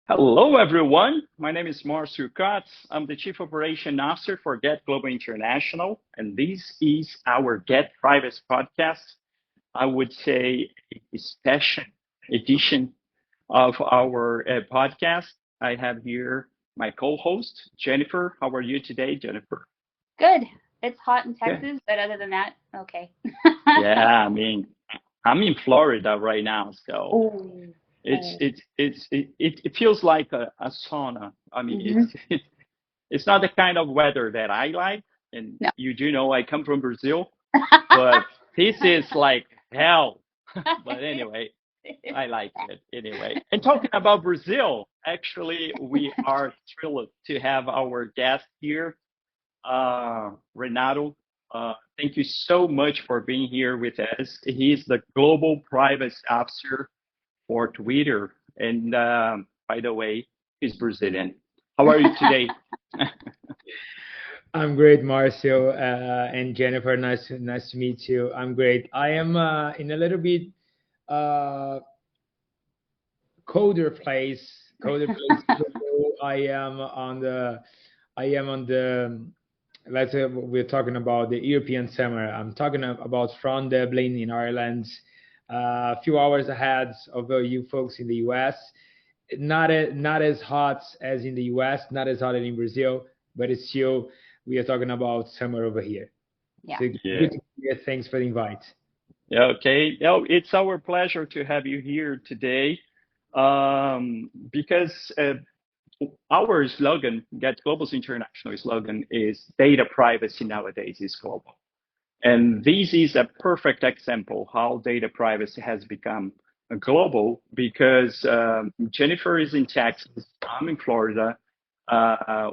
Hello, everyone. My name is Marcio Katz. I'm the Chief Operation Officer for Get Global International, and this is our Get Privacy podcast. I would say a special edition of our podcast. I have here my co-host, Jennifer. How are you today, Jennifer? Good. It's hot in Good. Texas, but other than that, okay. Yeah, I mean, I'm in Florida right now, so Oh, it's oh. it's it's it feels like a sauna. I mean, Hmm. it's not the kind of weather that I like, and No. you do know I come from Brazil, but this is like hell. But anyway, I like it anyway. And talking about Brazil, actually, we are thrilled to have our guest here, Renato. Thank you so much for being here with us. He's the Global Privacy Officer for Twitter. And by the way, he's Brazilian. How are you today? I'm great, Marcio, and Jennifer. Nice to meet you. I'm great. I am in a little bit uh, colder place. So I am on the. Let's say we're talking about the European summer. I'm talking about from Dublin in Ireland, a few hours ahead of you folks in the U.S. Not as hot as in the U.S., not as hot as in Brazil, but it's still we are talking about summer over here. Yeah. So Yeah. good to hear. Thanks for the invite. Yeah, okay. Oh, it's our pleasure to have you here today because our slogan, Get Global's international slogan, is data privacy nowadays is global. And this is a perfect example how data privacy has become global because Jennifer is in Texas, I'm in Florida.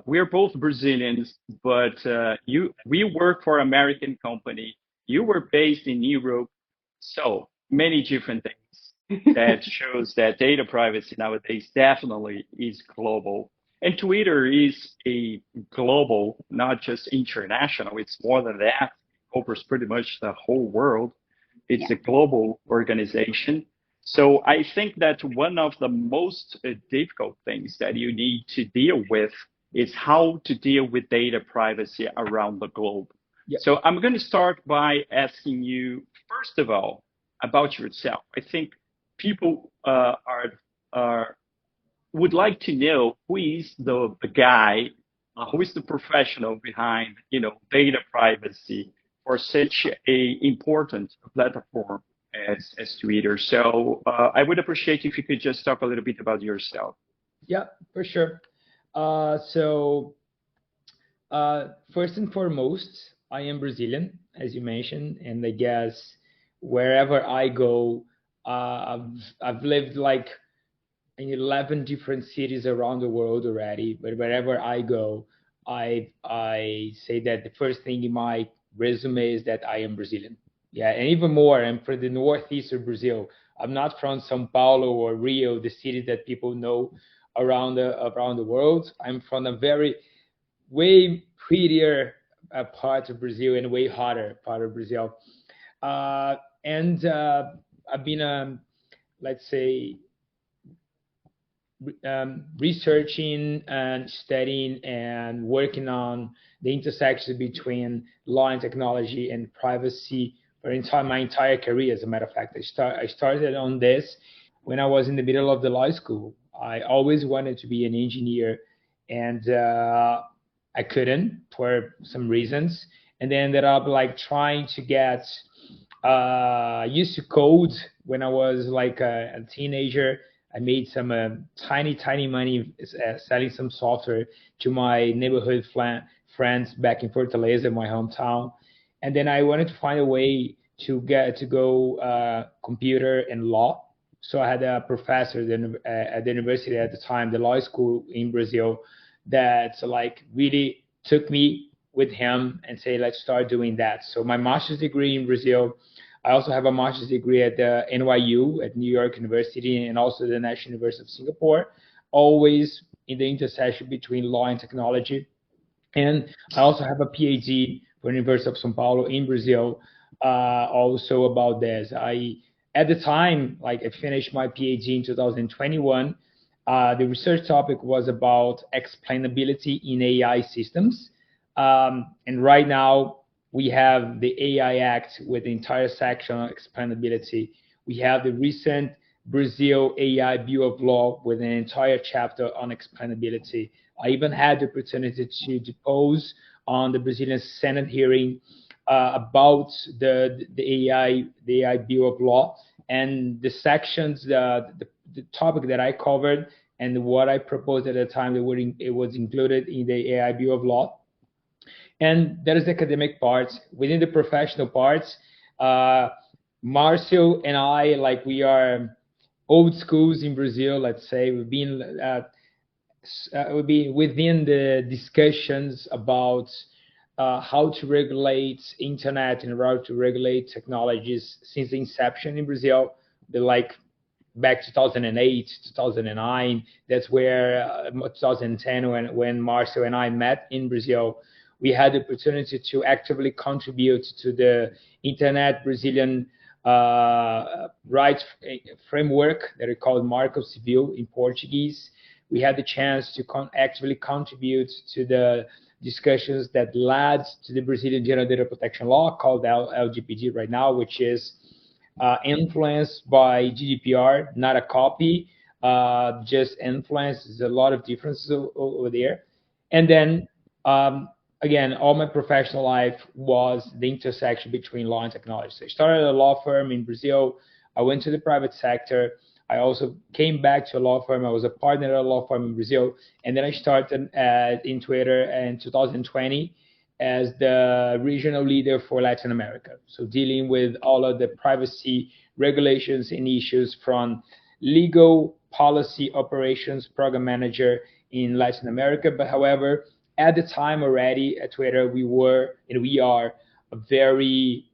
We're both Brazilians, but we work for American company. You were based in Europe, so many different things that shows that data privacy nowadays definitely is global. And Twitter is a global, not just international. It's more than that covers pretty much the whole world. It's Yeah. a global organization. So I think that one of the most difficult things that you need to deal with is how to deal with data privacy around the globe. Yeah. So I'm going to start by asking you, first of all, about yourself. I think people are would like to know who is the guy, who is the professional behind, data privacy for such a important platform as Twitter. So I would appreciate if you could just talk a little bit about yourself. Yeah, for sure. First and foremost, I am Brazilian, as you mentioned, and I guess wherever I go, I've lived like in 11 different cities around the world already. But wherever I go, I say that the first thing in my resume is that I am Brazilian. Yeah, and even more, I'm from the northeast of Brazil. I'm not from São Paulo or Rio, the cities that people know around the world. I'm from a very way prettier part of Brazil and way hotter part of Brazil. And I've been, let's say, researching and studying and working on the intersection between law and technology and privacy for my entire career. As a matter of fact, I started on this when I was in the middle of the law school. I always wanted to be an engineer, and I couldn't for some reasons, and then ended up like trying to get used to code when I was like a teenager. I made some tiny money selling some software to my neighborhood friends back in Fortaleza, my hometown. And then I wanted to find a way to get to go computer and law. So I had a professor at the university at the time, the law school in Brazil, that like really took me with him and say, let's start doing that. So my master's degree in Brazil, I also have a master's degree at the NYU at New York University and also the National University of Singapore, always in the intersection between law and technology. And I also have a PhD from the University of São Paulo in Brazil, also about this. At the time, like I finished my PhD in 2021. The research topic was about explainability in AI systems. And right now, we have the AI Act with the entire section on explainability. We have the recent Brazil AI Bill of Law with an entire chapter on explainability. I even had the opportunity to depose on the Brazilian Senate hearing about the AI Bill of Law, and the sections, the topic that I covered and what I proposed at the time, it was included in the AI Bill of Law. And there is the academic parts. Within the professional parts, Marcio and I, like, we are old schools in Brazil, let's say. We've been within the discussions about how to regulate internet and how to regulate technologies since the inception in Brazil. Like back 2008, 2009, that's where 2010, when Marcio and I met in Brazil, we had the opportunity to actively contribute to the Internet Brazilian rights framework that is called Marco Civil in Portuguese. We had the chance to actively contribute to the discussions that led to the Brazilian General Data Protection Law, called LGPD right now, which is influenced by GDPR, not a copy, just influence. There's a lot of differences over there. And then, again, all my professional life was the intersection between law and technology. So I started at a law firm in Brazil. I went to the private sector. I also came back to a law firm. I was a partner at a law firm in Brazil. And then I started in Twitter in 2020 as the regional leader for Latin America. So dealing with all of the privacy regulations and issues from legal, policy, operations, program manager in Latin America. But however, at the time already at Twitter, we were and we are a very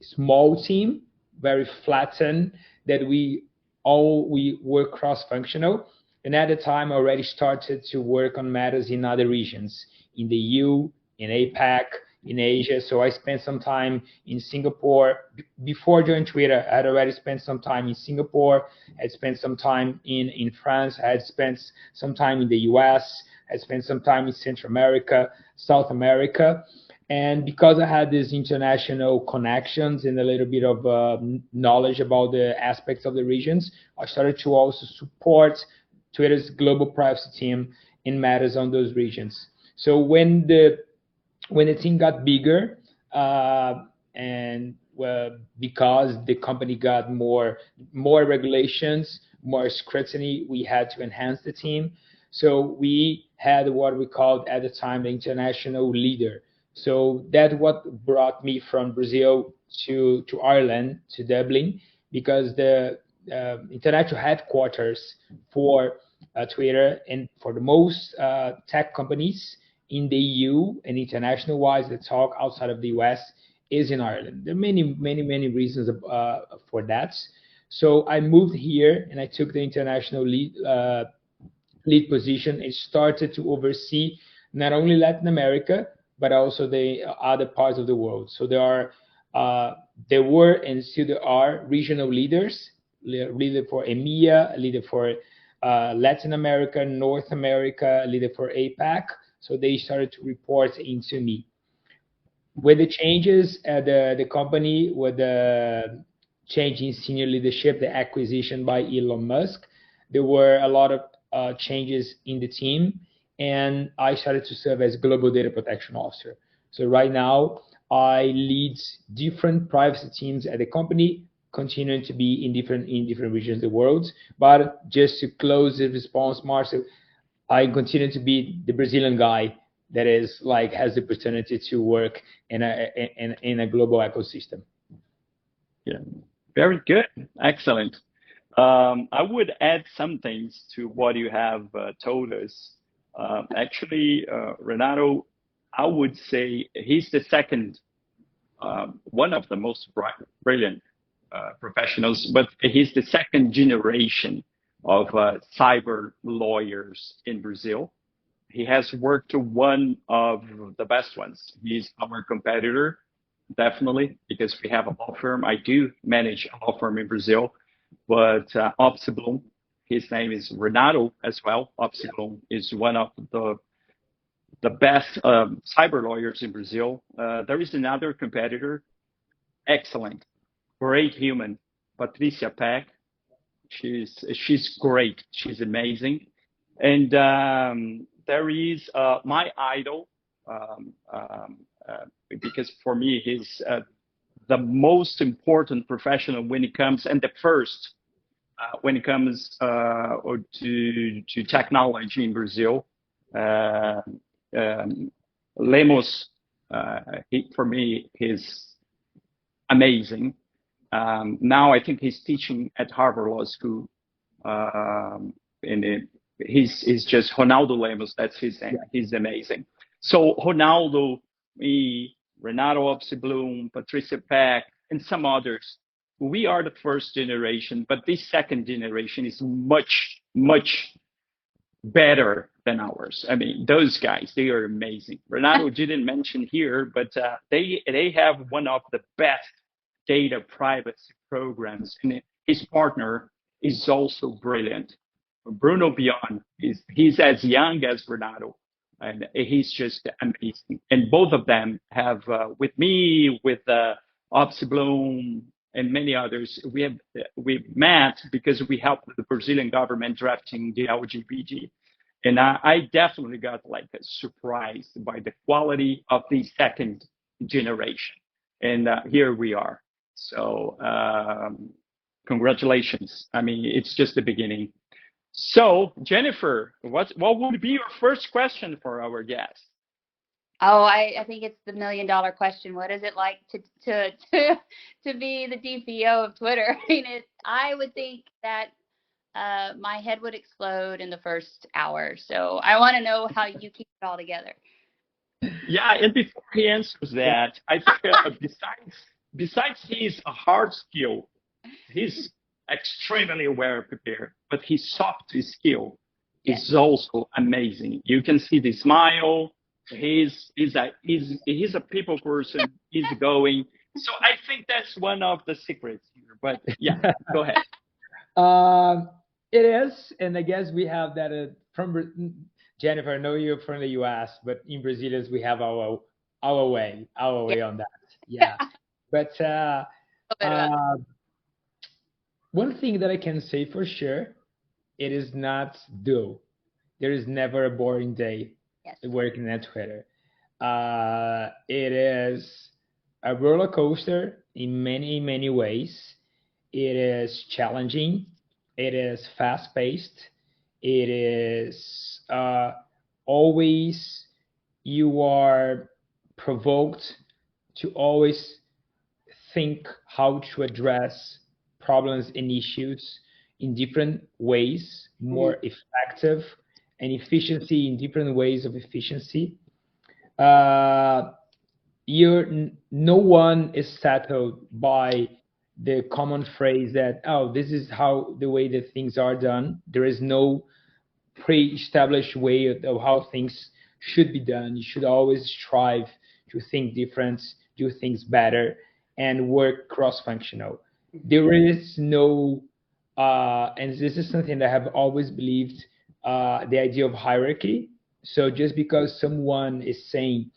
small team, very flattened, that we were cross-functional. And at the time, I already started to work on matters in other regions, in the EU, in APAC, in Asia. So I spent some time in Singapore. Before joining Twitter, I had already spent some time in Singapore. I had spent some time in France. I had spent some time in the US. I spent some time in Central America, South America. And because I had these international connections and a little bit of knowledge about the aspects of the regions, I started to also support Twitter's global privacy team in matters on those regions. So when the team got bigger, and because the company got more regulations, more scrutiny, we had to enhance the team. So we had what we called at the time the international leader. So that's what brought me from Brazil to Ireland, to Dublin, because the international headquarters for Twitter and for the most tech companies in the EU and international wise that talk outside of the US is in Ireland. There are many reasons for that. So I moved here and I took the international lead position and started to oversee not only Latin America, but also the other parts of the world. So there were and still there are regional leaders, leader for EMEA, leader for Latin America, North America, leader for APAC. So they started to report into me. With the changes at the company, with the change in senior leadership, the acquisition by Elon Musk, there were a lot of changes in the team, and I started to serve as Global Data Protection Officer. So right now, I lead different privacy teams at the company, continuing to be in different regions of the world. But just to close the response, Marcel, I continue to be the Brazilian guy that is like has the opportunity to work in a global ecosystem. Yeah, very good, excellent. I would add some things to what you have told us. Actually, Renato, I would say he's the second, one of the most brilliant professionals, but he's the second generation of cyber lawyers in Brazil. He has worked one of the best ones. He's our competitor, definitely, because we have a law firm. I do manage a law firm in Brazil, but Opsi Bloom, his name is Renato as well. Opsi is one of the best cyber lawyers in Brazil. There is another competitor, excellent, great human, Patricia Peck. She's great. She's amazing. And there is my idol, because for me he's the most important professional when it comes, and the first when it comes to technology in Brazil. Lemos, for me, he's amazing. Now I think he's teaching at Harvard Law School. He's just Ronaldo Lemos. That's his name. He's amazing. So Ronaldo, me, Renato Opsi-Bloom, Patricia Peck, and some others. We are the first generation, but this second generation is much, much better than ours. I mean, those guys, they are amazing. Renato didn't mention here, but they have one of the best data privacy programs, and his partner is also brilliant. Bruno Bion, he's as young as Renato, and he's just amazing. And both of them have, with me, with Opsi-Bloom, and many others, we've met because we helped the Brazilian government drafting the LGBT. And I definitely got like surprised by the quality of the second generation. And here we are. So congratulations. I mean, it's just the beginning. So Jennifer, what would be your first question for our guest? Oh, I think it's the $1 million question. What is it like to be the DPO of Twitter? I mean, I would think that my head would explode in the first hour. So I want to know how you keep it all together. Yeah, and before he answers that, I think besides his hard skill, he's extremely well prepared, but his soft skill is also amazing. You can see the smile. He's a people person. He's going. So I think that's one of the secrets here. But yeah, go ahead. It is, and I guess we have that from Jennifer. I know you're from the U.S., but in Brazilians we have our way on that. Yeah, but one thing that I can say for sure, it is not dull. There is never a boring day working at Twitter. It is a roller coaster in many ways. It is challenging. It is fast-paced. It is always, you are provoked to always think how to address problems and issues in different ways, more effective, and efficiency in different ways of efficiency. No one is settled by the common phrase that, oh, this is how the way that things are done. There is no pre-established way of how things should be done. You should always strive to think different, do things better, and work cross-functional. There is no, and this is something that I have always believed, the idea of hierarchy. So just because someone is saying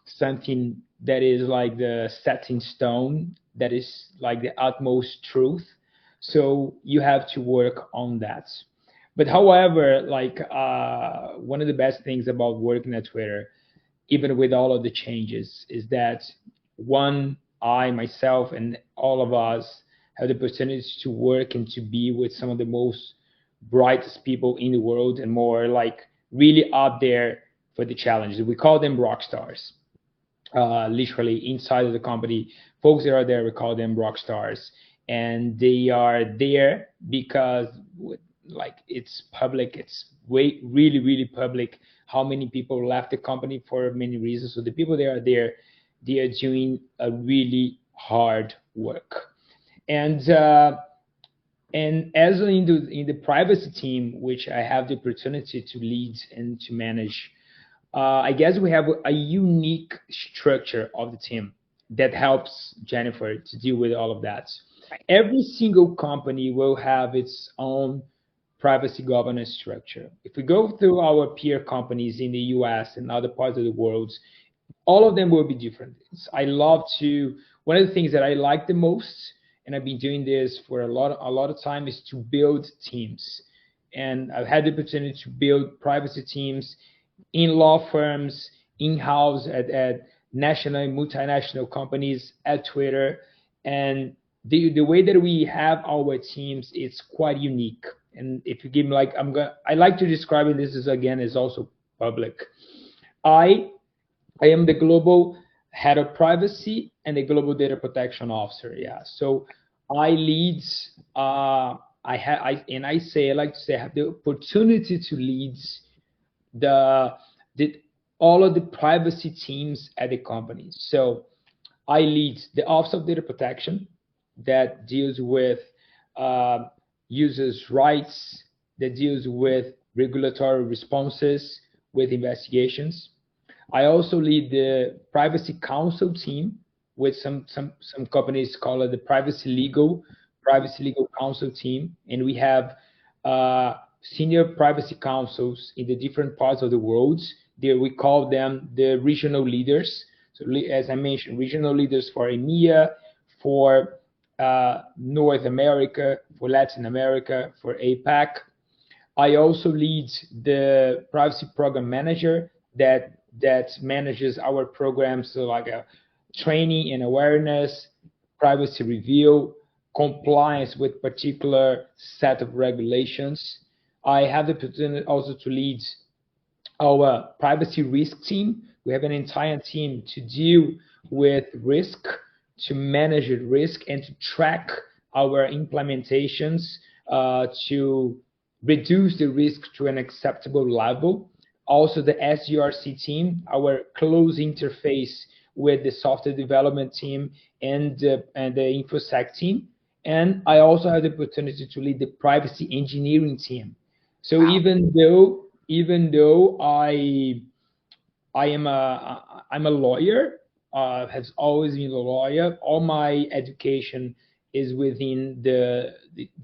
something that is like the set in stone, that is like the utmost truth, so you have to work on that. But however, like one of the best things about working at Twitter, even with all of the changes, is that I, myself, and all of us have the opportunity to work and to be with some of the most brightest people in the world, and more like really up there for the challenges. We call them rock stars. Literally inside of the company, folks that are there, we call them rock stars, and they are there because like it's public. It's really public how many people left the company for many reasons. So the people that are there, they are doing a really hard work. And as in the privacy team, which I have the opportunity to lead and to manage, I guess we have a unique structure of the team that helps Jennifer to deal with all of that. Right. Every single company will have its own privacy governance structure. If we go through our peer companies in the US and other parts of the world, all of them will be different. One of the things that I like the most, and I've been doing this for a lot of time, is to build teams. And I've had the opportunity to build privacy teams in law firms, in-house at national and multinational companies, at Twitter. And the way that we have our teams, it's quite unique. And if you give me I like to describe it, this is also public. I am the global head of privacy and the global data protection officer. Yeah. So I lead, I like to say I have the opportunity to lead all of the privacy teams at the company. So I lead the Office of Data Protection that deals with users' rights, that deals with regulatory responses, with investigations. I also lead the Privacy Council team, with some companies call it the Privacy Legal Council team, and we have senior privacy councils in the different parts of the world. There we call them the regional leaders. So as I mentioned, regional leaders for EMEA, for North America, for Latin America, for APAC. I also lead the privacy program manager that manages our programs, so like a training and awareness, privacy review, compliance with particular set of regulations. I have the opportunity also to lead our privacy risk team. We have an entire team to deal with risk, to manage risk, and to track our implementations to reduce the risk to an acceptable level. Also, the SGRC team, our close interface with the software development team and the InfoSec team. And I also have the opportunity to lead the privacy engineering team. So wow. even though I'm a lawyer, has always been a lawyer. All my education is within the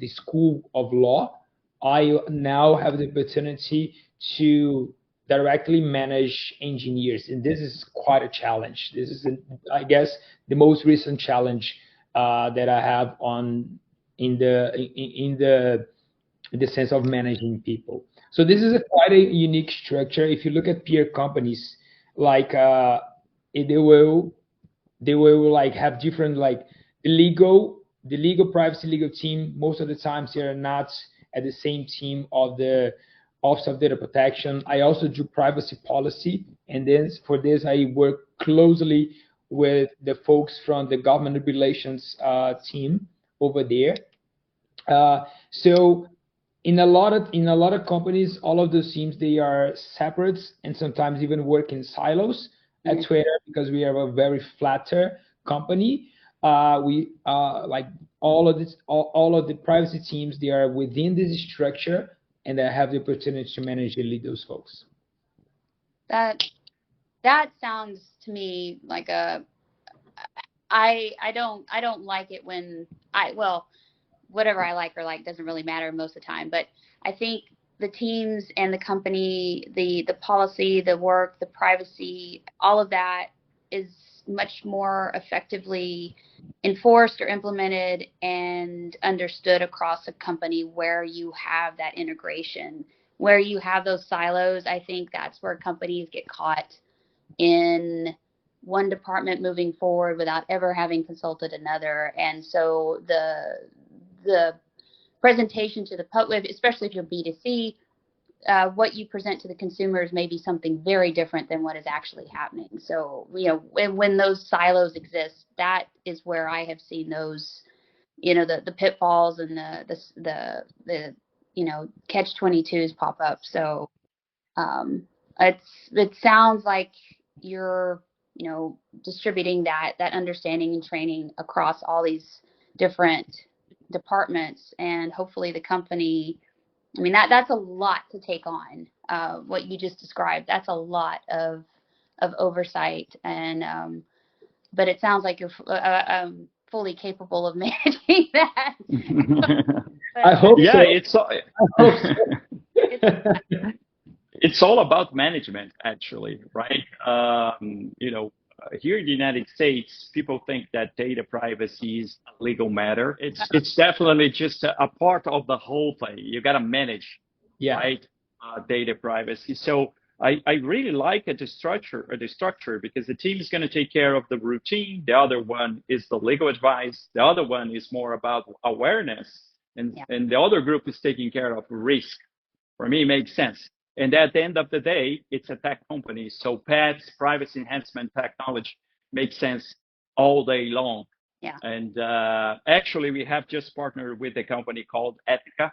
School of Law. I now have the opportunity to directly manage engineers, and this is quite a challenge. This is, I guess, the most recent challenge that I have in the sense of managing people. So this is quite a unique structure. If you look at peer companies, like they will like have different, like the legal privacy legal team. Most of the times they are not at the same team of the Office of Data Protection. I also do privacy policy, and then for this I work closely with the folks from the government relations team over there. So in a lot of companies, all of those teams, they are separate and sometimes even work in silos. At Twitter, because we are a very flatter company, we like all of the privacy teams, they are within this structure, and I have the opportunity to manage and lead those folks. That sounds to me like I don't like it when whatever I like or like doesn't really matter most of the time, but I think the teams and the company, the policy, the work, the privacy, all of that is much more effectively enforced or implemented and understood across a company where you have that integration, where you have those silos. I think that's where companies get caught in one department moving forward without ever having consulted another. And so the presentation to the public, especially if you're B2C, what you present to the consumers may be something very different than what is actually happening. So, when those silos exist, that is where I have seen those, the pitfalls and the catch-22s pop up. So, it sounds like you're, distributing that understanding and training across all these different departments, and hopefully the company, I mean, that's a lot to take on. What you just described, that's a lot of oversight, and but it sounds like you're fully capable of managing that. I hope Yeah, so. it's I hope so. it's all about management, actually, right? Here in the United States, people think that data privacy is a legal matter. It's definitely just a part of the whole thing. You got to manage, Yeah. right? Data privacy. So I really like the structure because the team is going to take care of the routine. The other one is the legal advice. The other one is more about awareness, and the other group is taking care of risk. For me, it makes sense. And at the end of the day, it's a tech company. So PETS, privacy enhancement technology, makes sense all day long. Yeah. And actually, we have just partnered with a company called Ethica.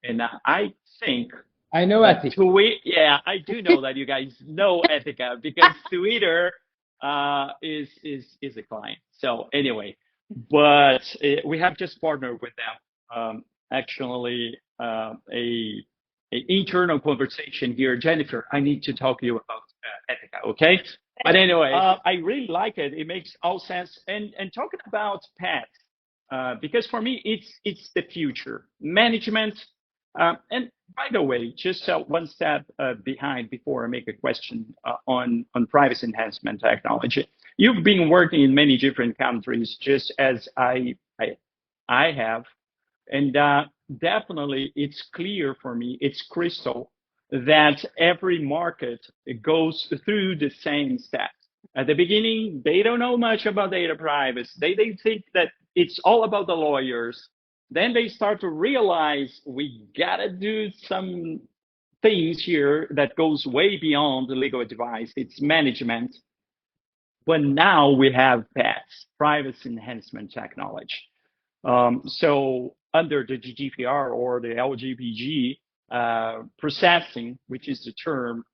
And I think I know that Ethica. yeah, I do know that you guys know Ethica because Twitter is a client. So anyway, but we have just partnered with them. Actually, a internal conversation here. Jennifer, I need to talk to you about Ethica, okay? But anyway, I really like it. It makes all sense. And talking about pets, because for me, it's the future. Management, and by the way, just one step behind before I make a question on privacy enhancement technology. You've been working in many different countries, just as I have. And definitely, it's clear for me, it's crystal that every market goes through the same steps. At the beginning, they don't know much about data privacy. They think that it's all about the lawyers. Then they start to realize we gotta do some things here that goes way beyond the legal advice. It's management. But now we have PETS, privacy enhancement technology. So under the GDPR or the LGPD, processing, which is the term,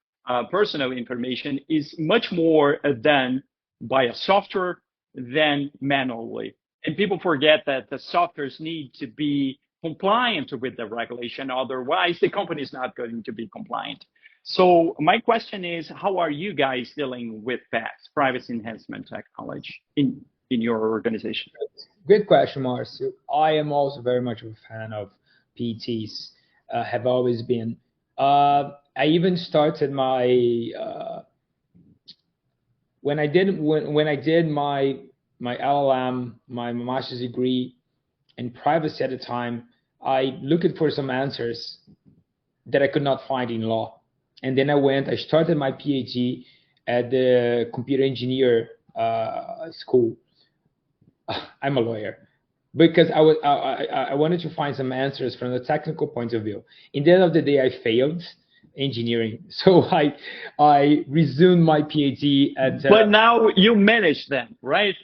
personal information is much more done by a software than manually. And people forget that the softwares need to be compliant with the regulation. Otherwise, the company is not going to be compliant. So my question is, how are you guys dealing with PETS, privacy enhancement technology, in your organization? Good question, Marcio. I am also very much a fan of PTs. Have always been. I even started my when I did my LLM, my master's degree in privacy at the time. I looked for some answers that I could not find in law, and then I started my PhD at the computer engineer school. I'm a lawyer because I wanted to find some answers from the technical point of view. In the end of the day, I failed engineering, so I resumed my PhD at. But now you manage them, right?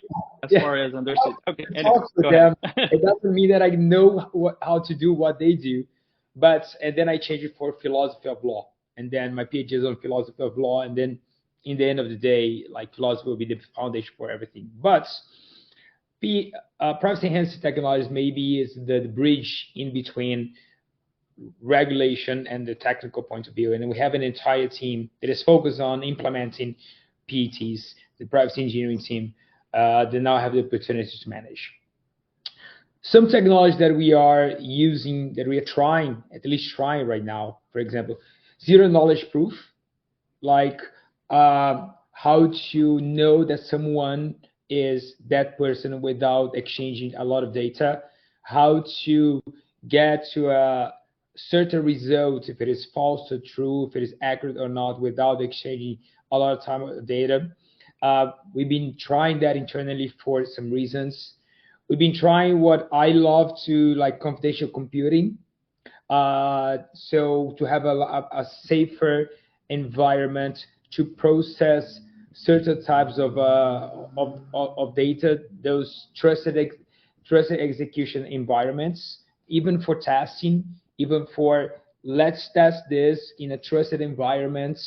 As far as understood. Okay. Anyway, talk to them. It doesn't mean that I know how to do what they do, and then I changed it for philosophy of law, and then my PhD is on philosophy of law, and then in the end of the day, like philosophy will be the foundation for everything, but. Privacy enhanced technologies maybe is the bridge in between regulation and the technical point of view. And then we have an entire team that is focused on implementing PETs, the privacy engineering team, that now have the opportunity to manage. Some technology that we are using, that we are trying, at least trying right now, for example, zero knowledge proof, like how to know that someone is that person without exchanging a lot of data, how to get to a certain result, if it is false or true, if it is accurate or not, without exchanging a lot of time of data. We've been trying that internally for some reasons. We've been trying what I love to like confidential computing. So to have a safer environment to process certain types of data, those trusted execution environments, even for testing, even for let's test this in a trusted environment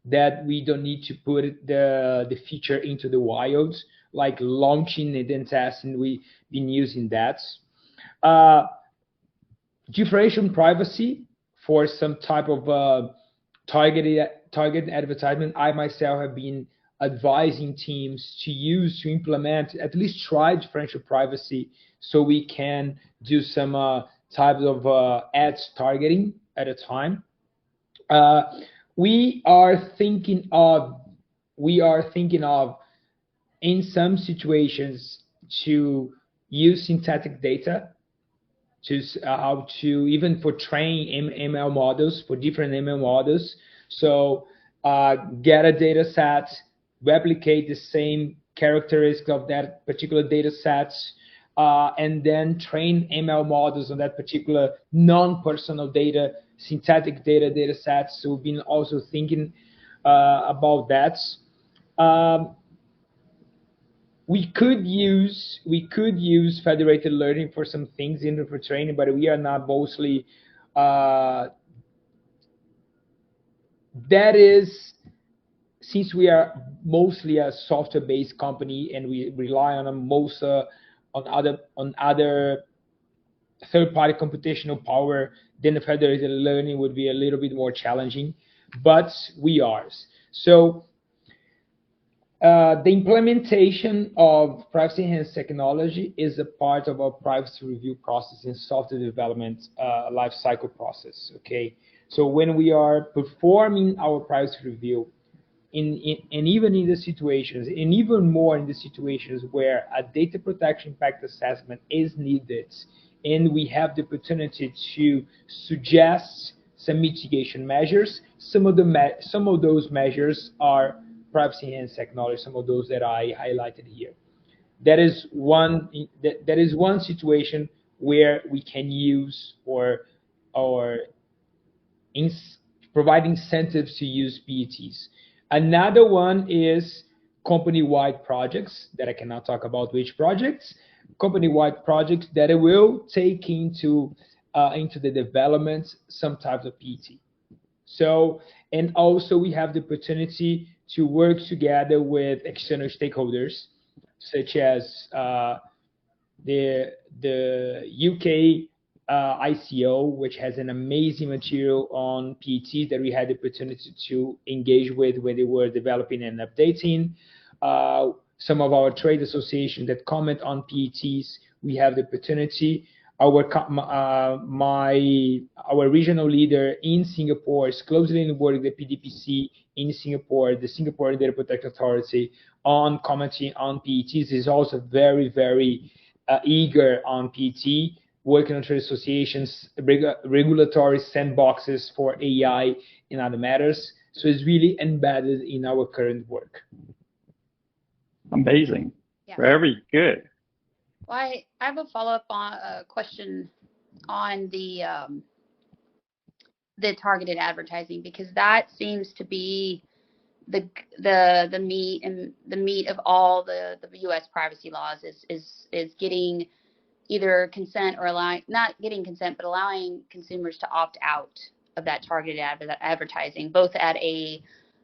that we don't need to put the feature into the wild, like launching and then testing. We've been using that. Differentiation privacy for some type of targeted advertisement. I myself have been advising teams to implement, at least try differential privacy, so we can do some types of ads targeting at a time. Uh, we are thinking of in some situations to use synthetic data to how to even for train ML models for different ML models. So get a data set, replicate the same characteristics of that particular data set, and then train ML models on that particular non-personal data, synthetic data sets. So we've been also thinking about that. Um, we could use federated learning for some things in for training, but we are not mostly uh, that is since we are mostly a software-based company and we rely on most on other third-party computational power, then the federated learning would be a little bit more challenging, but we are. So the implementation of privacy enhanced technology is a part of our privacy review process in software development life cycle process. Okay, so when we are performing our privacy review, and even in the situations, and even more in the situations where a data protection impact assessment is needed, and we have the opportunity to suggest some mitigation measures, some of those measures are privacy enhanced technology, some of those that I highlighted here. That is one situation where we can use or in, provide incentives to use PETs. Another one is company-wide projects that I cannot talk about which projects. Company-wide projects that will take into the development some types of PET. So, and also we have the opportunity to work together with external stakeholders, such as the UK ICO, which has an amazing material on PETs that we had the opportunity to engage with when they were developing and updating. Some of our trade associations that comment on PETs, we have the opportunity. Our regional leader in Singapore is closely involved with the PDPC in Singapore, the Singapore Data Protection Authority, on commenting on PETs. Is also very, very eager on PET, working on trade associations, regulatory sandboxes for AI and other matters. So it's really embedded in our current work. Amazing. Yeah. Very good. Well, I have a follow-up on a question on the targeted advertising, because that seems to be the meat of all the U.S. privacy laws is getting either consent or not getting consent, but allowing consumers to opt out of that targeted advertising, both at a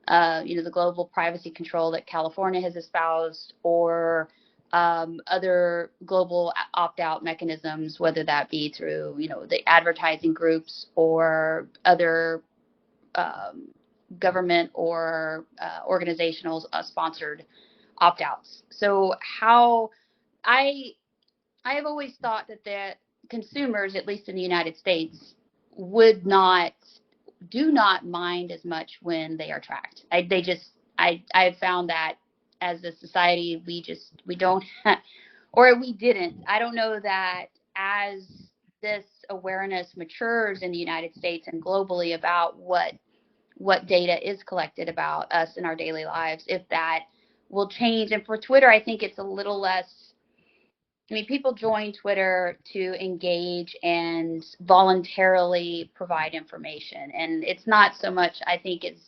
the global privacy control that California has espoused, or other global opt-out mechanisms, whether that be through the advertising groups or other government or organizational sponsored opt-outs. So how I have always thought that the consumers, at least in the United States, do not mind as much when they are tracked. I have found that as a society, we don't, or we didn't. I don't know that as this awareness matures in the United States and globally about what data is collected about us in our daily lives, if that will change. And for Twitter, I think it's a little less. I mean, people join Twitter to engage and voluntarily provide information. And it's not so much, I think it's,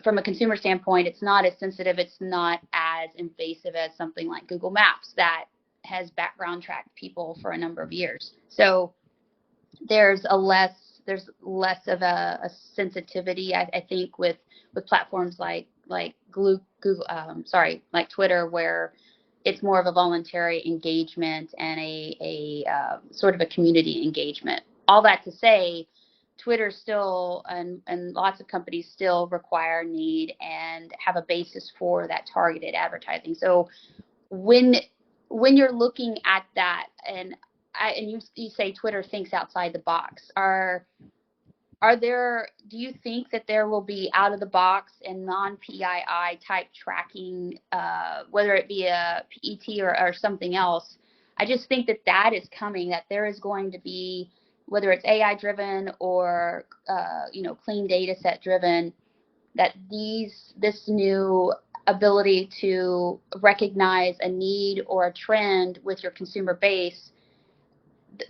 from a consumer standpoint, it's not as sensitive, it's not as invasive as something like Google Maps that has background tracked people for a number of years. So there's less of a sensitivity, I think, with platforms like Google, like Twitter, where it's more of a voluntary engagement and a sort of a community engagement. All that to say, Twitter still and lots of companies still require, need, and have a basis for that targeted advertising. So when you're looking at that, and and you say Twitter thinks outside the box. Do you think that there will be out of the box and non-PII type tracking, whether it be a PET or something else? I just think that is coming, that there is going to be, whether it's AI driven or, clean data set driven, that this new ability to recognize a need or a trend with your consumer base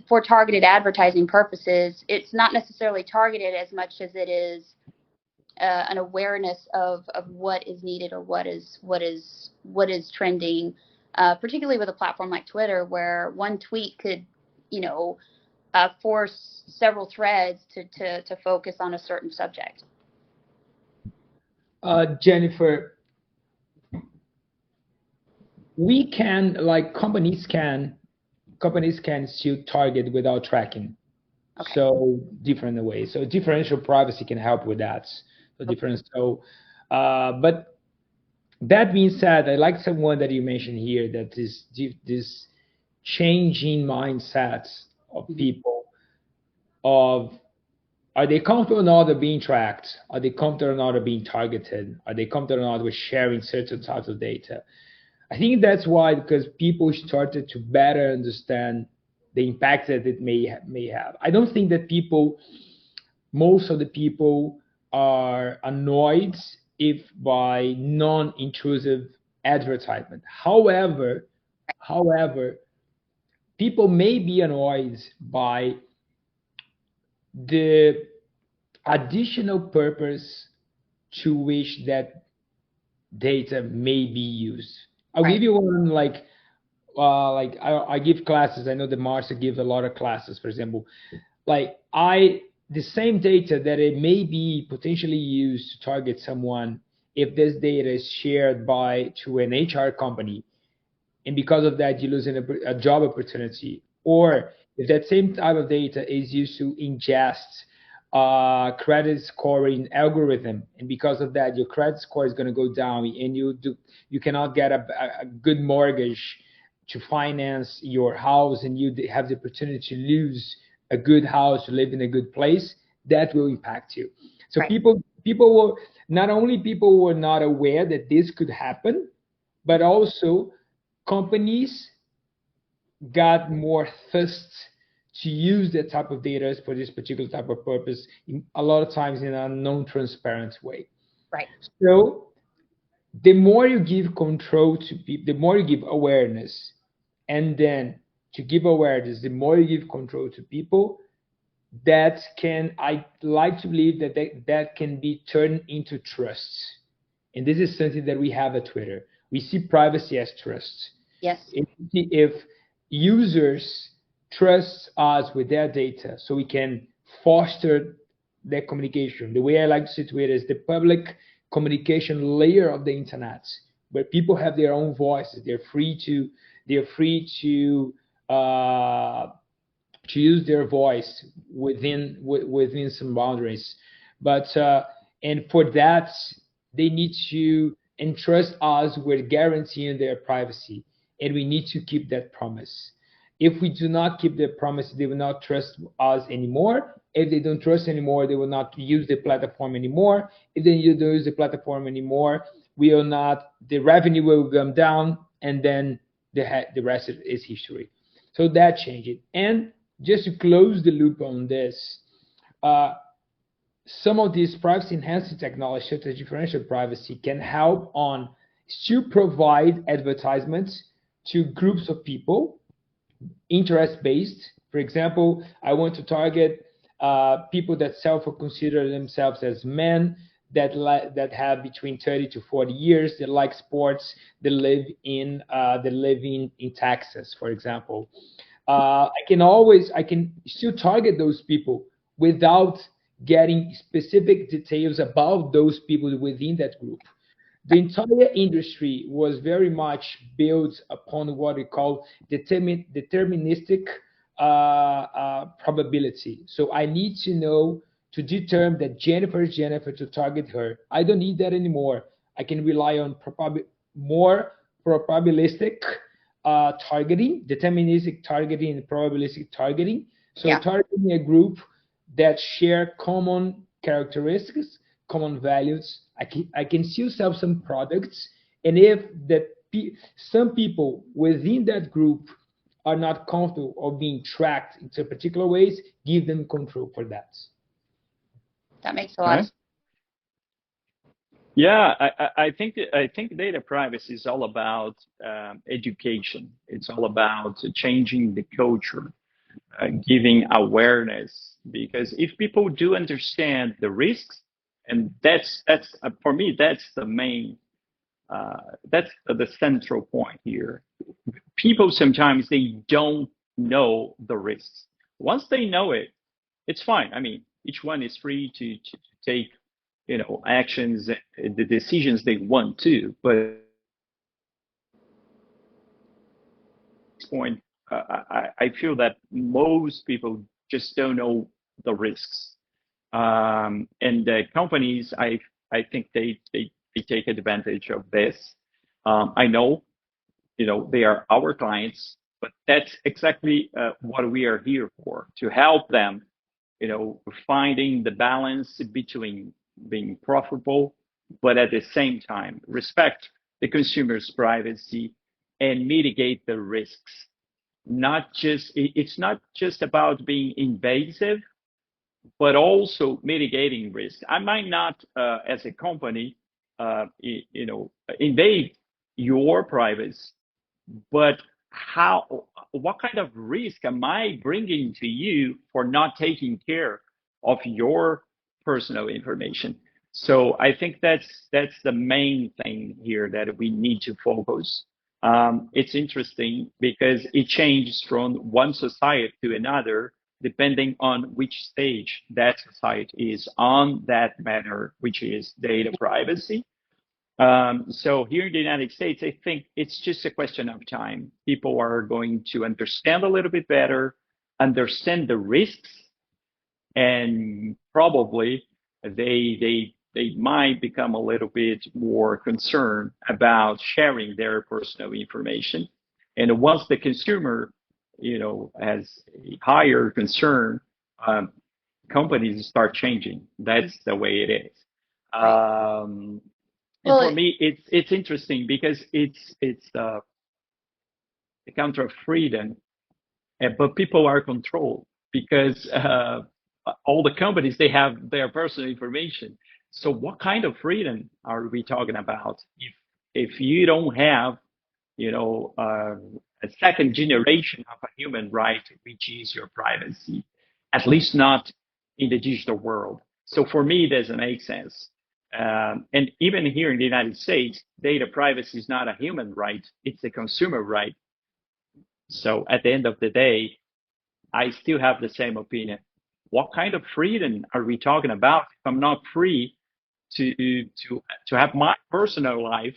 for targeted advertising purposes, it's not necessarily targeted as much as it is an awareness of what is needed or what is trending, particularly with a platform like Twitter, where one tweet could, force several threads to focus on a certain subject. Jennifer, we can, like, companies can still target without tracking. Okay. So different ways. So differential privacy can help with that. So different. So, but that being said, I like someone that you mentioned here, that this changing mindsets of people, of are they comfortable or not of being tracked? Are they comfortable or not of being targeted? Are they comfortable or not with sharing certain types of data? I think that's why, because people started to better understand the impact that it may have. I don't think that most of the people are annoyed if by non-intrusive advertisement. However, people may be annoyed by the additional purpose to which that data may be used. I'll give you one, like I give classes. I know that Marcia gives a lot of classes, for example. Like the same data that it may be potentially used to target someone, if this data is shared to an HR company, and because of that you lose a job opportunity, or if that same type of data is used to ingest credit scoring algorithm, and because of that your credit score is going to go down, and you cannot get a good mortgage to finance your house, and you have the opportunity to lose a good house to live in a good place, that will impact you. So people will, not only people were not aware that this could happen, but also companies got more thirst to use that type of data for this particular type of purpose, a lot of times in a non-transparent way. Right. So the more you give control to people, the more you give awareness, and then to give awareness, the more you give control to people, I like to believe that can be turned into trust. And this is something that we have at Twitter. We see privacy as trust. Yes. If users trust us with their data, so we can foster their communication. The way I like to see Twitter is the public communication layer of the internet, where people have their own voices. They're free to use their voice within some boundaries. But and for that, they need to entrust us with guaranteeing their privacy, and we need to keep that promise. If we do not keep the promise, they will not trust us anymore. If they don't trust anymore, they will not use the platform anymore. If they don't use the platform anymore, the revenue will come down, and then the rest is history. So that changed. And just to close the loop on this, some of these privacy enhancing technology, such as differential privacy, can help on still provide advertisements to groups of people, interest-based. For example, I want to target people that self-consider themselves as men, that have between 30 to 40 years, that like sports, that live in Texas, for example. I can still target those people without getting specific details about those people within that group. The entire industry was very much built upon what we call deterministic probability. So I need to know, to determine that Jennifer is Jennifer, to target her. I don't need that anymore. I can rely on more probabilistic targeting, deterministic targeting and probabilistic targeting. So Yeah. targeting a group that share common characteristics, common values. I can still sell some products, and if some people within that group are not comfortable or being tracked in particular ways, give them control for that. That makes a lot of sense. Yeah, I think data privacy is all about education. It's all about changing the culture, giving awareness. Because if people do understand the risks, and that's for me, that's the main, that's the central point here. People sometimes they don't know the risks. Once they know it, it's fine. I mean, each one is free to take, actions, the decisions they want to. But at this point, I feel that most people just don't know the risks. And the companies, I think they take advantage of this. I know, they are our clients, but that's exactly what we are here for, to help them, finding the balance between being profitable, but at the same time respect the consumer's privacy and mitigate the risks. It's not just about being invasive, but also mitigating risk. I might not, as a company, invade your privacy, but what kind of risk am I bringing to you for not taking care of your personal information? So I think that's the main thing here that we need to focus. It's interesting because it changes from one society to another depending on which stage that society is on that matter, which is data privacy. So here in the United States, I think it's just a question of time. People are going to understand a little bit better, understand the risks, and probably they might become a little bit more concerned about sharing their personal information. And once the consumer, has a higher concern, companies start changing. That's the way it is. And for me, it's interesting because it's the counter of freedom, but people are controlled because all the companies they have their personal information. So what kind of freedom are we talking about if you don't have, a second generation of a human right, which is your privacy, at least not in the digital world. So for me, it doesn't make sense. And even here in the United States, data privacy is not a human right, it's a consumer right. So at the end of the day, I still have the same opinion. What kind of freedom are we talking about if I'm not free to have my personal life?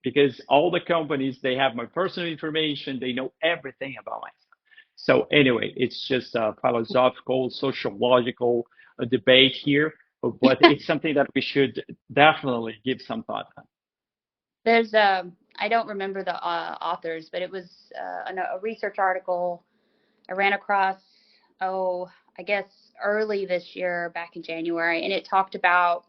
Because all the companies, they have my personal information, they know everything about myself. So anyway, it's just a philosophical, sociological debate here, but it's something that we should definitely give some thought on. There's I don't remember the authors, but it was a research article I ran across, I guess early this year, back in January, and it talked about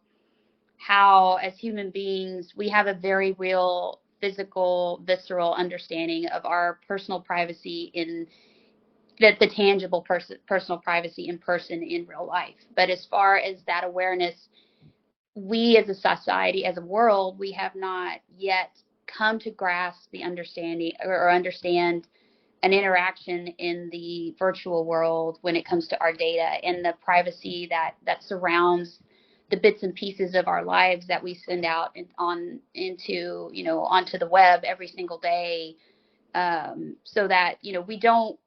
how, as human beings, we have a very real, physical, visceral understanding of our personal privacy in the tangible personal privacy in person in real life. But as far as that awareness, we as a society, as a world, we have not yet come to grasp the understanding or understand an interaction in the virtual world when it comes to our data and the privacy that surrounds the bits and pieces of our lives that we send out onto the web every single day, so that we don't,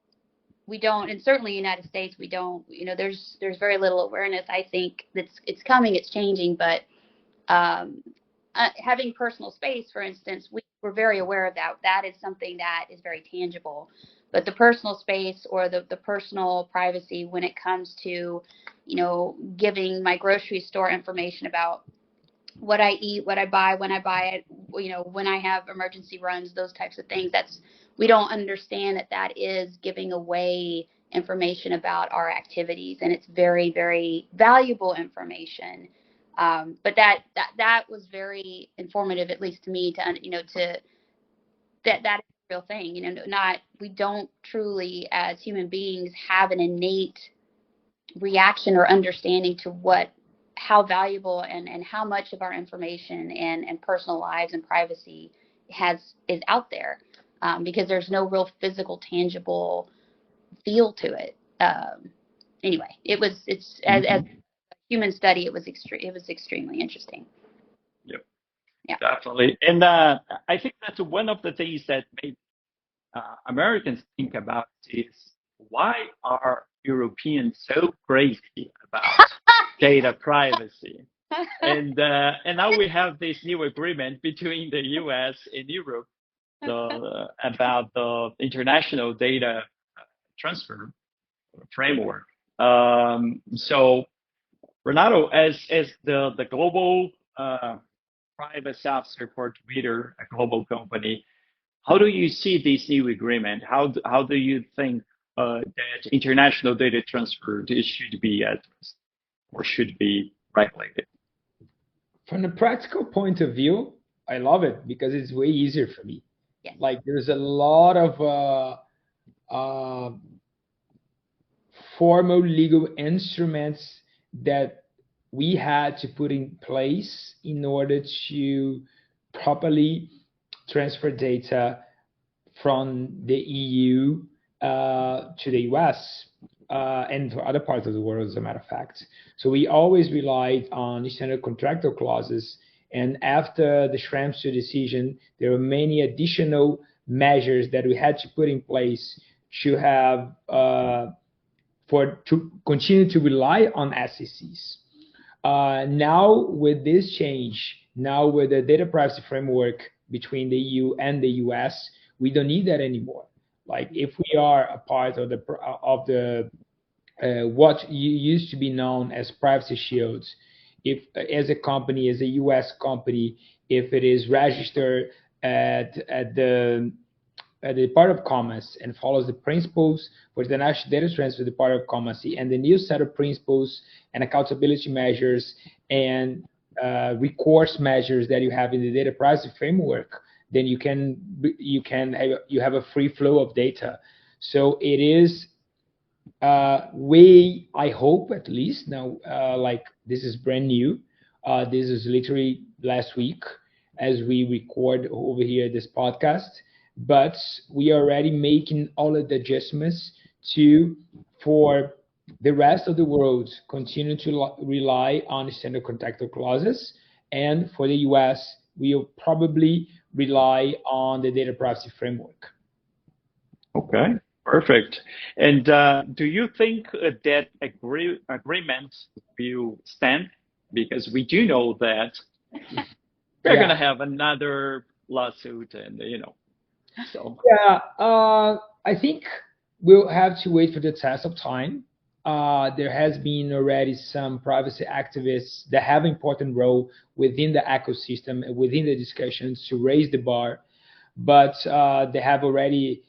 and certainly in the United States we don't, there's very little awareness. I think it's coming, it's changing, but having personal space, for instance, we're very aware of that. That is something that is very tangible. But the personal space or the personal privacy when it comes to, giving my grocery store information about what I eat, what I buy, when I buy it, when I have emergency runs, those types of things. We don't understand that is giving away information about our activities, and it's very, very valuable information. But that was very informative, at least to me, to that is a real thing. We don't truly, as human beings, have an innate reaction or understanding to how valuable and how much of our information and personal lives and privacy is out there, because there's no real physical, tangible feel to it. Anyway, it's as a human study, it was extremely interesting. Yep. Yeah, Definitely. And I think that's one of the things that made Americans think about is, why are Europeans so crazy about data privacy? And now we have this new agreement between the U.S. and Europe about the international data transfer framework. So Renato, as the global privacy officer for Twitter, a global company, how do you see this new agreement? How do you think that international data transfer should be addressed or should be regulated? From the practical point of view, I love it because it's way easier for me. Yes. Like there's a lot of formal legal instruments that we had to put in place in order to properly transfer data from the EU to the US and to other parts of the world, as a matter of fact. So we always relied on standard contractual clauses. And after the Schrems II decision, there were many additional measures that we had to put in place to have to continue to rely on SECs. Now with this change, now with the data privacy framework between the EU and the US, we don't need that anymore. Like if we are a part of the what used to be known as privacy shields, if as a company, as a US company, if it is registered at the Department of Commerce and follows the principles for the national data transfer, the Department of Commerce, and the new set of principles and accountability measures and recourse measures that you have in the data privacy framework, then you have a free flow of data. So it is way, I hope at least now, like this is brand new. This is literally last week as we record over here this podcast, but we are already making all of the adjustments for the rest of the world continue to rely on standard contractual clauses, and for the US, we'll probably rely on the data privacy framework. Okay, perfect. And do you think that agreement will stand? Because we do know that we're going to have another lawsuit, and so. Yeah, I think we'll have to wait for the test of time. There has been already some privacy activists that have an important role within the ecosystem and within the discussions to raise the bar, but they have already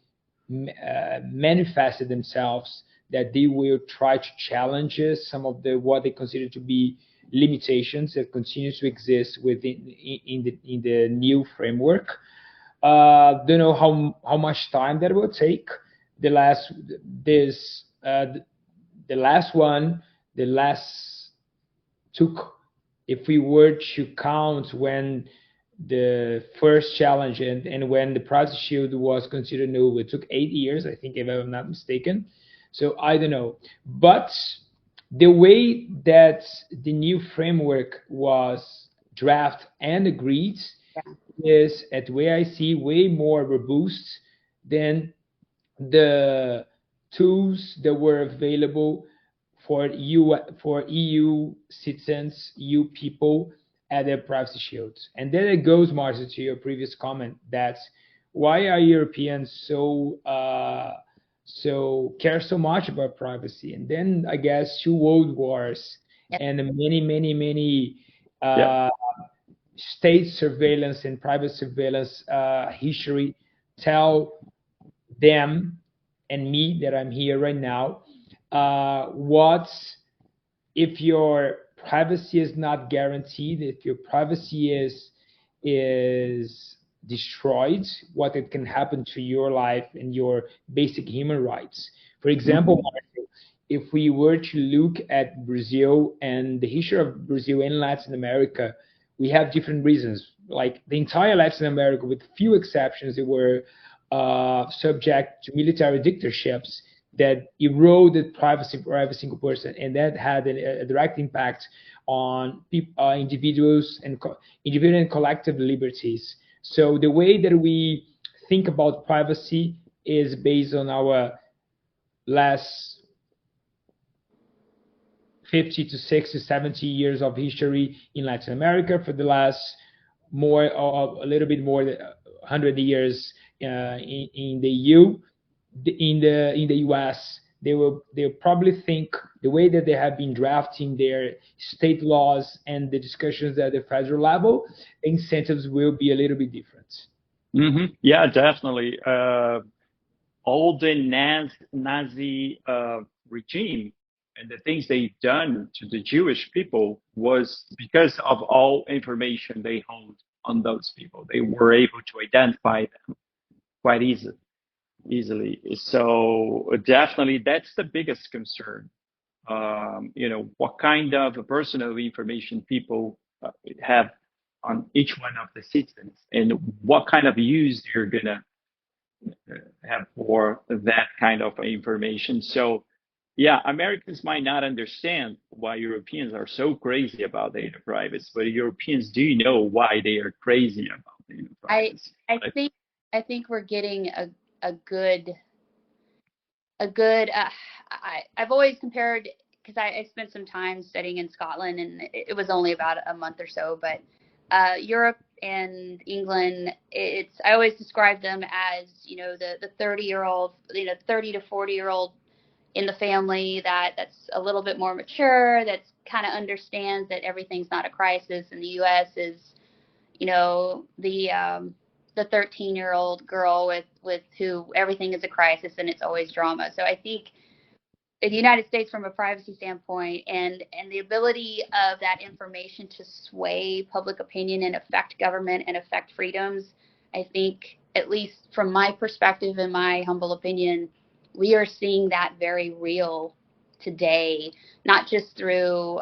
manifested themselves that they will try to challenge some of what they consider to be limitations that continue to exist within in the new framework. Don't know how much time that will take. The last took, if we were to count when the first challenge and when the privacy shield was considered new, it took 8 years, I think, if I'm not mistaken. So I don't know, but the way that the new framework was drafted and agreed is, at the way I see, way more robust than the tools that were available for EU citizens, EU people at their privacy shields. And then it goes, Marcia, to your previous comment, that why are Europeans so care so much about privacy? And then I guess 2 world wars and many state surveillance and private surveillance history tell them and me that I'm here right now, what if your privacy is not guaranteed, if your privacy is destroyed, what it can happen to your life and your basic human rights. For example, Marco, if we were to look at Brazil and the history of Brazil and Latin America, we have different reasons. Like the entire Latin America, with few exceptions, they were subject to military dictatorships that eroded privacy for every single person, and that had a direct impact on individuals and individual and collective liberties. So the way that we think about privacy is based on our last 50 to 60, 70 years of history in Latin America, for the last a little bit more than 100 years in the EU. In the US, they'll probably think the way that they have been drafting their state laws and the discussions at the federal level, incentives will be a little bit different. Yeah, definitely. All the Nazi regime and the things they've done to the Jewish people was because of all information they hold on those people. They were able to identify them quite easily. So definitely that's the biggest concern. What kind of personal information people have on each one of the citizens, and what kind of use they're gonna have for that kind of information. So yeah, Americans might not understand why Europeans are so crazy about data privacy, but Europeans do know why they are crazy about data privacy. I think we're getting a good I've always compared, because I spent some time studying in Scotland, and it was only about a month or so, but Europe and England, I always describe them as, the 30-year-old, 30 to 40-year-old in the family that's a little bit more mature, that's kind of understands that everything's not a crisis. In the U.S. is, the 13-year-old girl with who everything is a crisis and it's always drama. So I think in the United States, from a privacy standpoint, and the ability of that information to sway public opinion and affect government and affect freedoms, I think, at least from my perspective and my humble opinion, we are seeing that very real today, not just through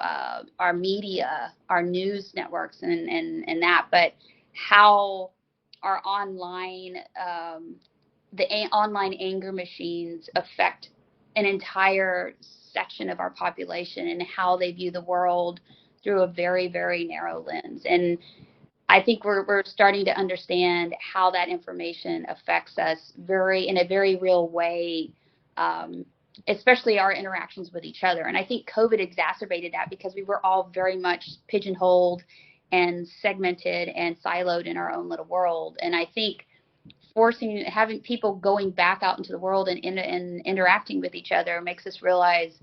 our media, our news networks and that, but how our online, online anger machines affect an entire section of our population and how they view the world through a very, very narrow lens. And I think we're starting to understand how that information affects us in a very real way, especially our interactions with each other. And I think COVID exacerbated that, because we were all very much pigeonholed and segmented and siloed in our own little world. And I think having people going back out into the world and interacting with each other makes us realize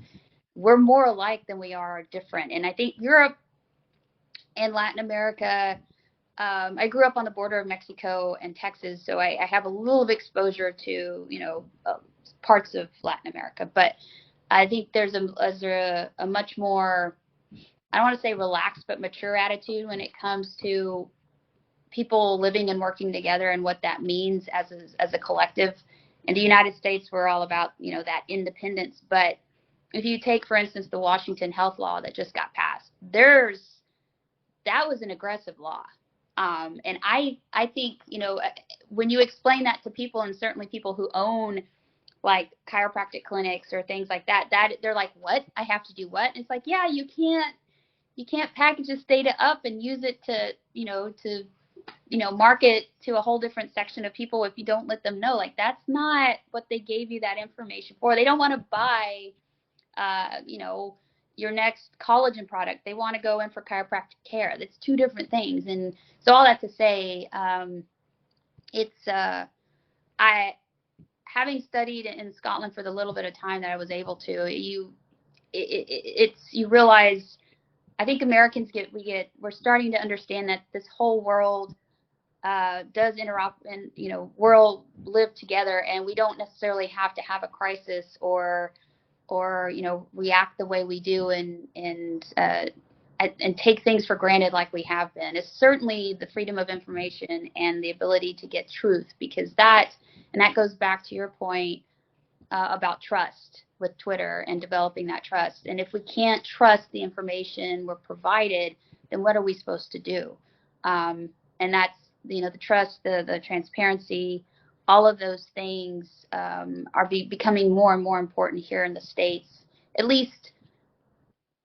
we're more alike than we are different. And I think Europe and Latin America, I grew up on the border of Mexico and Texas, so I have a little bit of exposure to, parts of Latin America. But I think there's a much more, I don't want to say relaxed, but mature attitude when it comes to people living and working together and what that means as a collective. In the United States, we're all about, that independence. But if you take, for instance, the Washington health law that just got passed, that was an aggressive law. And I think, when you explain that to people, and certainly people who own like chiropractic clinics or things like that they're like, what? I have to do what? And it's like, yeah, you can't package this data up and use it to market to a whole different section of people if you don't let them know. Like, that's not what they gave you that information for. They don't want to buy, your next collagen product. They want to go in for chiropractic care. That's two different things. And so all that to say, having studied in Scotland for the little bit of time that I was able to, you realize I think Americans we're starting to understand that this whole world does interop and world live together, and we don't necessarily have to have a crisis or react the way we do and take things for granted like we have been. It's certainly the freedom of information and the ability to get truth, because that goes back to your point about trust with Twitter and developing that trust. And if we can't trust the information we're provided, then what are we supposed to do? And that's, the trust, the transparency, all of those things are becoming more and more important here in the States. At least,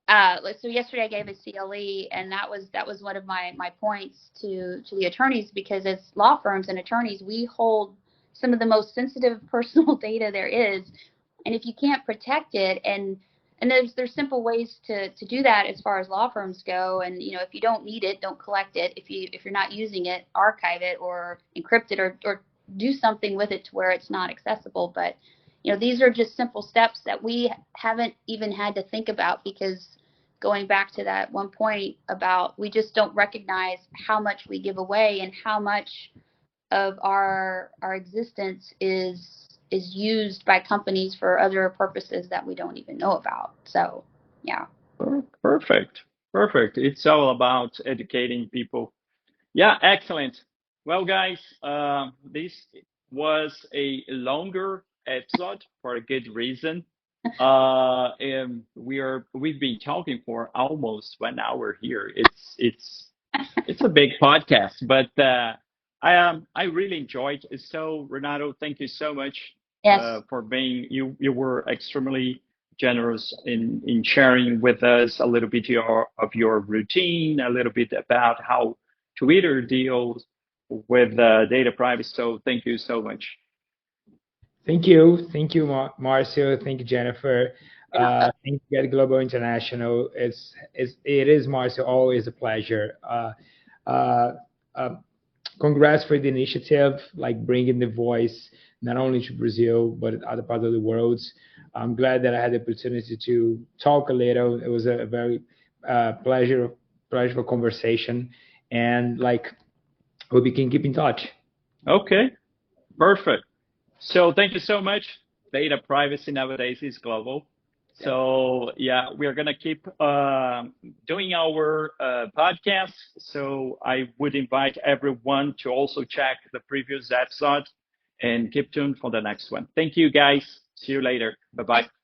so yesterday I gave a CLE, and that was one of my points to the attorneys, because as law firms and attorneys, we hold some of the most sensitive personal data there is, and if you can't protect it, and there's simple ways to do that as far as law firms go, and if you don't need it, don't collect it. If you're not using it, archive it or encrypt it or do something with it to where it's not accessible. But these are just simple steps that we haven't even had to think about, because going back to that one point about, we just don't recognize how much we give away and how much of our existence is used by companies for other purposes that we don't even know about. So, yeah. Perfect. It's all about educating people. Yeah, excellent. Well, guys, this was a longer episode for a good reason. And we've been talking for almost 1 hour here. It's a big podcast, but I really enjoyed it. So, Renato, thank you so much for being. You were extremely generous in sharing with us a little bit of your routine, a little bit about how Twitter deals with data privacy. So, thank you so much. Thank you, Marcio. Thank you, Jennifer. Thank you, Get Global International. It is, Marcio, always a pleasure. Congrats for the initiative, like bringing the voice not only to Brazil but other parts of the world. I'm glad that I had the opportunity to talk a little. It was a very pleasurable conversation, and hope we can keep in touch. Okay, perfect. So thank you so much. Data privacy nowadays is global. So yeah, we are gonna keep doing our podcast. So I would invite everyone to also check the previous episode and keep tuned for the next one. Thank you, guys. See you later. Bye bye.